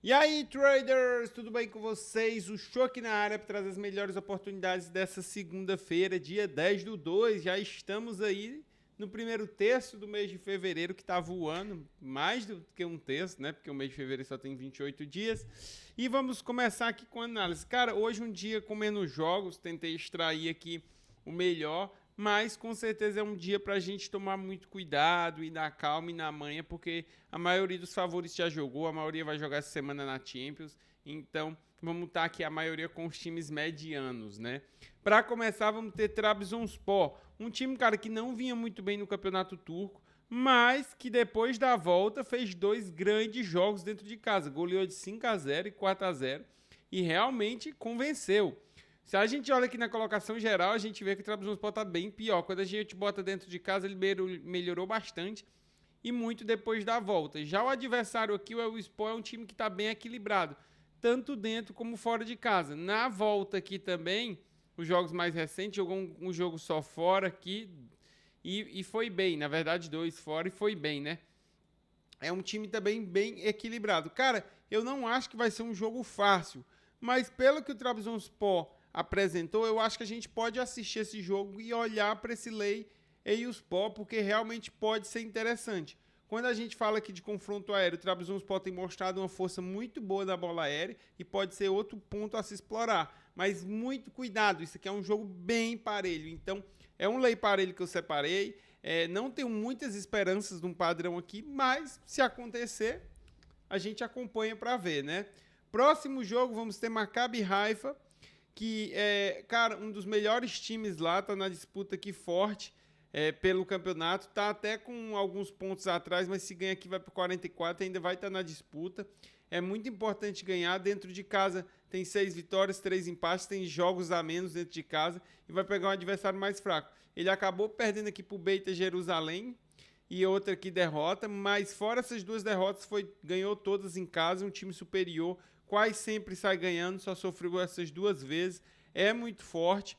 E aí, traders, tudo bem com vocês? O Show aqui na área para trazer as melhores oportunidades dessa segunda-feira, dia 10/2. Já estamos aí no primeiro terço do mês de fevereiro, que está voando, mais do que um terço, né? Porque o mês de fevereiro só tem 28 dias. E vamos começar aqui com a análise. Cara, hoje um dia com menos jogos, tentei extrair aqui o melhor, mas com certeza é um dia para a gente tomar muito cuidado e na calma e na manha, porque a maioria dos favoritos já jogou, a maioria vai jogar essa semana na Champions, então vamos estar aqui a maioria com os times medianos, né? Para começar, vamos ter Trabzonspor, um time, cara, que não vinha muito bem no Campeonato Turco, mas que depois da volta fez dois grandes jogos dentro de casa, goleou de 5-0 e 4-0 e realmente convenceu. Se a gente olha aqui na colocação geral, a gente vê que o Trabzonspor está bem pior. Quando a gente bota dentro de casa, ele melhorou bastante e muito depois da volta. Já o adversário aqui, o Elfsborg, é um time que está bem equilibrado, tanto dentro como fora de casa. Na volta aqui também, os jogos mais recentes, jogou um jogo só fora aqui e foi bem. Na verdade, 2 fora e foi bem, né? É um time também bem equilibrado. Cara, eu não acho que vai ser um jogo fácil, mas pelo que o Trabzonspor apresentou, eu acho que a gente pode assistir esse jogo e olhar para esse Lei Eyüpspor, porque realmente pode ser interessante. Quando a gente fala aqui de confronto aéreo, o Trabzonspor tem mostrado uma força muito boa na bola aérea e pode ser outro ponto a se explorar. Mas muito cuidado, isso aqui é um jogo bem parelho. Então, é um Lei parelho que eu separei. Não tenho muitas esperanças de um padrão aqui, mas se acontecer, a gente acompanha para ver, né? Próximo jogo, vamos ter Maccabi Haifa, que é, cara, um dos melhores times lá, tá na disputa aqui forte pelo campeonato, tá até com alguns pontos atrás, mas se ganha aqui vai para 44, ainda vai estar na disputa. É muito importante ganhar dentro de casa, tem 6 vitórias, 3 empates, tem jogos a menos dentro de casa e vai pegar um adversário mais fraco. Ele acabou perdendo aqui pro Beta Jerusalém e outra aqui derrota, mas fora essas duas derrotas, ganhou todas em casa, um time superior, quase sempre sai ganhando, só sofreu essas 2 vezes, é muito forte,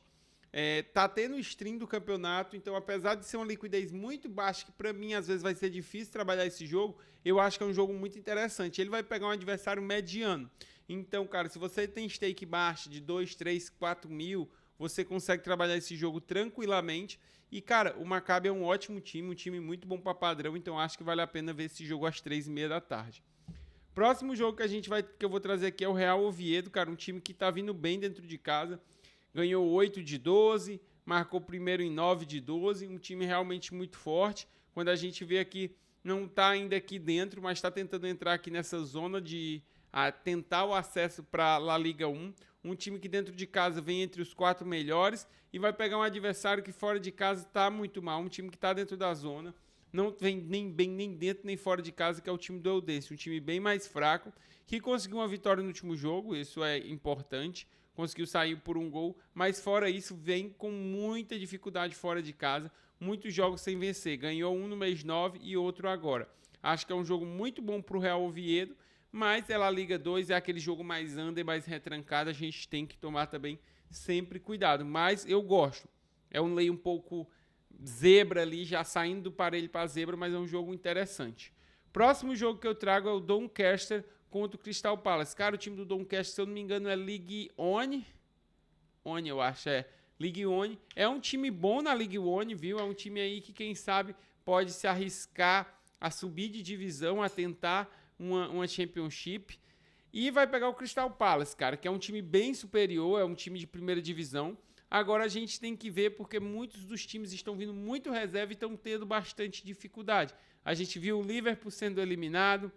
tá tendo stream do campeonato, então apesar de ser uma liquidez muito baixa, que para mim às vezes vai ser difícil trabalhar esse jogo, eu acho que é um jogo muito interessante. Ele vai pegar um adversário mediano, então, cara, se você tem stake baixo de 2, 3, 4 mil, você consegue trabalhar esse jogo tranquilamente. E, cara, o Maccabi é um ótimo time, um time muito bom para padrão, então acho que vale a pena ver esse jogo às 3h30 da tarde. Próximo jogo que eu vou trazer aqui é o Real Oviedo, cara, um time que tá vindo bem dentro de casa. Ganhou 8 de 12, marcou primeiro em 9 de 12, um time realmente muito forte. Quando a gente vê aqui, não tá ainda aqui dentro, mas está tentando entrar aqui nessa zona de tentar o acesso para a La Liga 1. Um time que dentro de casa vem entre os 4 melhores e vai pegar um adversário que fora de casa está muito mal, um time que está dentro da zona. Não vem nem bem nem dentro nem fora de casa, que é o time do Eldense, um time bem mais fraco, que conseguiu uma vitória no último jogo, isso é importante, conseguiu sair por um gol, mas fora isso vem com muita dificuldade fora de casa, muitos jogos sem vencer, ganhou um no mês 9 e outro agora. Acho que é um jogo muito bom para o Real Oviedo, mas ela Liga 2 é aquele jogo mais under, mais retrancado, a gente tem que tomar também sempre cuidado, mas eu gosto, é um lei um pouco zebra ali, já saindo do parelho para zebra, mas é um jogo interessante. Próximo jogo que eu trago é o Doncaster contra o Crystal Palace. Cara, o time do Doncaster, se eu não me engano, é League One. One, eu acho, League One. É um time bom na League One, viu? É um time aí que, quem sabe, pode se arriscar a subir de divisão, a tentar uma Championship. E vai pegar o Crystal Palace, cara, que é um time bem superior, é um time de primeira divisão. Agora a gente tem que ver, porque muitos dos times estão vindo muito reserva e estão tendo bastante dificuldade. A gente viu o Liverpool sendo eliminado,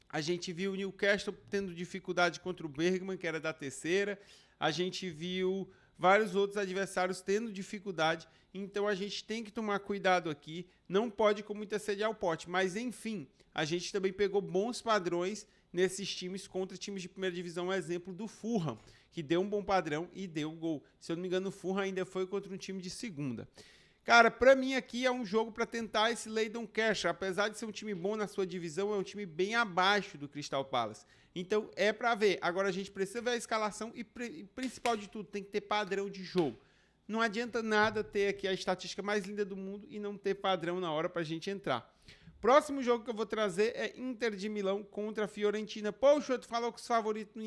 a gente viu o Newcastle tendo dificuldade contra o Bergman, que era da terceira, a gente viu vários outros adversários tendo dificuldade, então a gente tem que tomar cuidado aqui, não pode com muita sede ao pote, mas enfim, a gente também pegou bons padrões nesses times contra times de primeira divisão, exemplo do Fulham, que deu um bom padrão e deu gol. Se eu não me engano, o Fulham ainda foi contra um time de segunda. Cara, pra mim aqui é um jogo para tentar esse Leydon Cash. Apesar de ser um time bom na sua divisão, é um time bem abaixo do Crystal Palace. Então é para ver. Agora a gente precisa ver a escalação e principal de tudo, tem que ter padrão de jogo. Não adianta nada ter aqui a estatística mais linda do mundo e não ter padrão na hora pra gente entrar. Próximo jogo que eu vou trazer é Inter de Milão contra a Fiorentina. Poxa, tu falou que os favoritos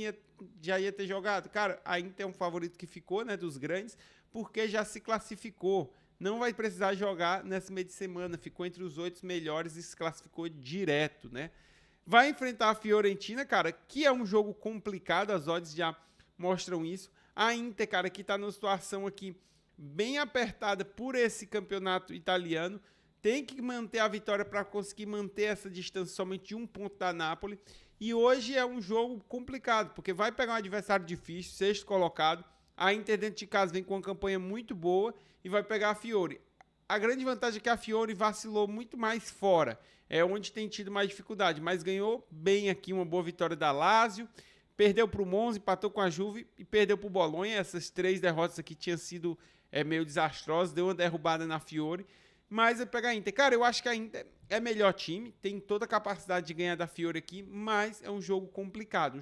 já ia ter jogado. Cara, a Inter é um favorito que ficou, né, dos grandes, porque já se classificou. Não vai precisar jogar nesse meio de semana. Ficou entre os 8 melhores e se classificou direto, né? Vai enfrentar a Fiorentina, cara, que é um jogo complicado. As odds já mostram isso. A Inter, cara, que tá numa situação aqui bem apertada por esse campeonato italiano. Tem que manter a vitória para conseguir manter essa distância somente de 1 ponto da Napoli. E hoje é um jogo complicado, porque vai pegar um adversário difícil, sexto colocado. A Inter dentro de casa vem com uma campanha muito boa e vai pegar a Fiore. A grande vantagem é que a Fiore vacilou muito mais fora. É onde tem tido mais dificuldade, mas ganhou bem aqui, uma boa vitória da Lazio. Perdeu para o Monza, empatou com a Juve e perdeu para o Bolonha. Essas 3 derrotas aqui tinham sido meio desastrosas, deu uma derrubada na Fiore. Mas vai pegar a Inter. Cara, eu acho que a Inter é melhor time, tem toda a capacidade de ganhar da Fiore aqui, mas é um jogo complicado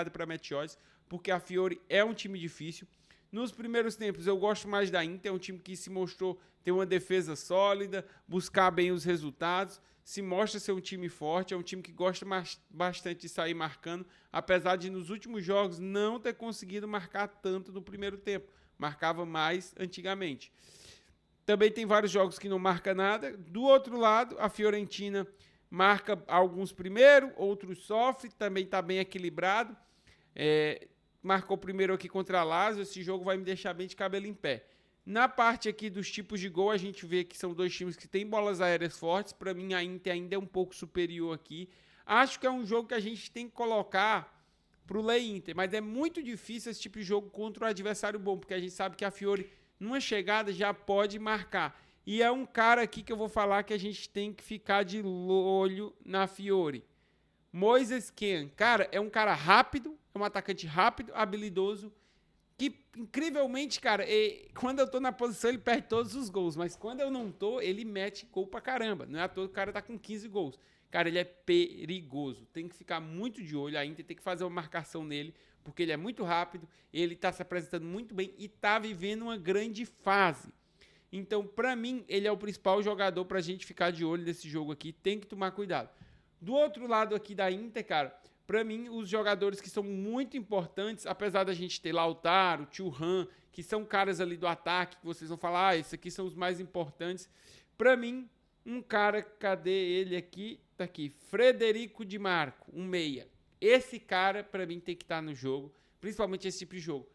para a Meteors, porque a Fiore é um time difícil. Nos primeiros tempos eu gosto mais da Inter, é um time que se mostrou ter uma defesa sólida, buscar bem os resultados, se mostra ser um time forte, é um time que gosta bastante de sair marcando, apesar de nos últimos jogos não ter conseguido marcar tanto no primeiro tempo, marcava mais antigamente. Também tem vários jogos que não marca nada. Do outro lado, a Fiorentina marca alguns primeiro, outros sofre, também está bem equilibrado. Marcou primeiro aqui contra a Lazio, esse jogo vai me deixar bem de cabelo em pé. Na parte aqui dos tipos de gol, a gente vê que são 2 times que têm bolas aéreas fortes. Para mim, a Inter ainda é um pouco superior aqui. Acho que é um jogo que a gente tem que colocar para o Lei Inter, mas é muito difícil esse tipo de jogo contra um adversário bom, porque a gente sabe que a Fiore, numa chegada, já pode marcar. E é um cara aqui que eu vou falar que a gente tem que ficar de olho na Fiore. Moises Kean, cara, é um cara rápido, é um atacante rápido, habilidoso, que incrivelmente, cara, quando eu tô na posição ele perde todos os gols, mas quando eu não tô, ele mete gol pra caramba. Não é à toa que o cara tá com 15 gols. Cara, ele é perigoso, tem que ficar muito de olho, a Inter tem que fazer uma marcação nele, porque ele é muito rápido, ele tá se apresentando muito bem e tá vivendo uma grande fase. Então, pra mim, ele é o principal jogador pra gente ficar de olho nesse jogo aqui, tem que tomar cuidado. Do outro lado aqui da Inter, cara, pra mim, os jogadores que são muito importantes, apesar da gente ter Lautaro, Thuram, que são caras ali do ataque, que vocês vão falar, esses aqui são os mais importantes. Pra mim, um cara, cadê ele aqui? Tá aqui, Frederico Di Marco, um meia. Esse cara, pra mim, tem que estar no jogo, principalmente esse tipo de jogo.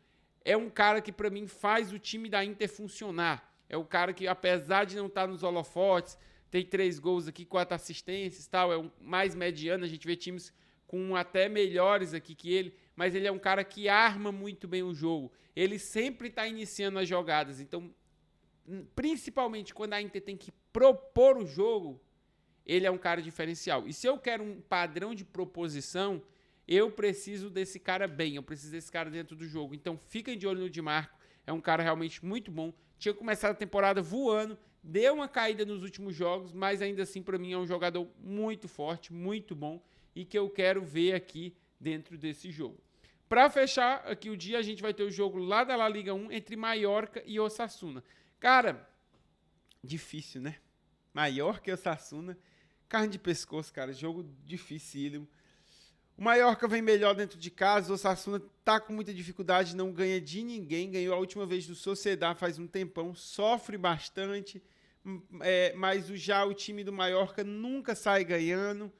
É um cara que, pra mim, faz o time da Inter funcionar. É o cara que, apesar de não estar nos holofotes, tem 3 gols aqui, 4 assistências e tal, é o mais mediano, a gente vê times com até melhores aqui que ele, mas ele é um cara que arma muito bem o jogo. Ele sempre está iniciando as jogadas, então, principalmente quando a Inter tem que propor o jogo, ele é um cara diferencial. E se eu quero um padrão de proposição, eu preciso desse cara bem, eu preciso desse cara dentro do jogo. Então, fiquem de olho no Di Marco, é um cara realmente muito bom. Tinha começado a temporada voando, deu uma caída nos últimos jogos, mas ainda assim, para mim, é um jogador muito forte, muito bom, e que eu quero ver aqui dentro desse jogo. Para fechar aqui o dia, a gente vai ter o jogo lá da La Liga 1 entre Mallorca e Osasuna. Cara, difícil, né? Mallorca e Osasuna, carne de pescoço, cara, jogo dificílimo. O Mallorca vem melhor dentro de casa, o Osasuna tá com muita dificuldade, não ganha de ninguém, ganhou a última vez do Sociedad faz um tempão, sofre bastante, mas já o time do Mallorca nunca sai ganhando,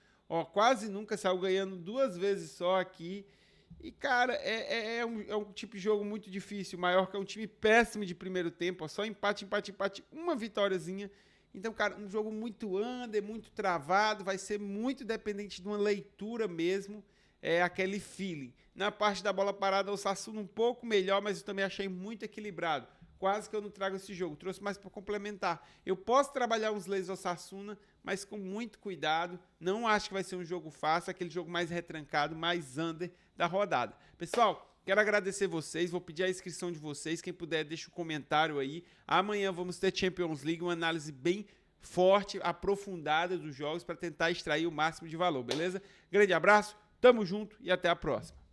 quase nunca saiu ganhando 2 vezes só aqui. E, cara, é um tipo de jogo muito difícil. O Mallorca é um time péssimo de primeiro tempo, só empate, uma vitóriazinha. Então, cara, um jogo muito under, muito travado, vai ser muito dependente de uma leitura mesmo, aquele feeling. Na parte da bola parada, o Osasuna um pouco melhor, mas eu também achei muito equilibrado. Quase que eu não trago esse jogo, trouxe mais para complementar. Eu posso trabalhar uns leis do Osasuna, mas com muito cuidado. Não acho que vai ser um jogo fácil, aquele jogo mais retrancado, mais under da rodada. Pessoal, quero agradecer vocês, vou pedir a inscrição de vocês, quem puder deixa um comentário aí. Amanhã vamos ter Champions League, uma análise bem forte, aprofundada dos jogos para tentar extrair o máximo de valor, beleza? Grande abraço, tamo junto e até a próxima.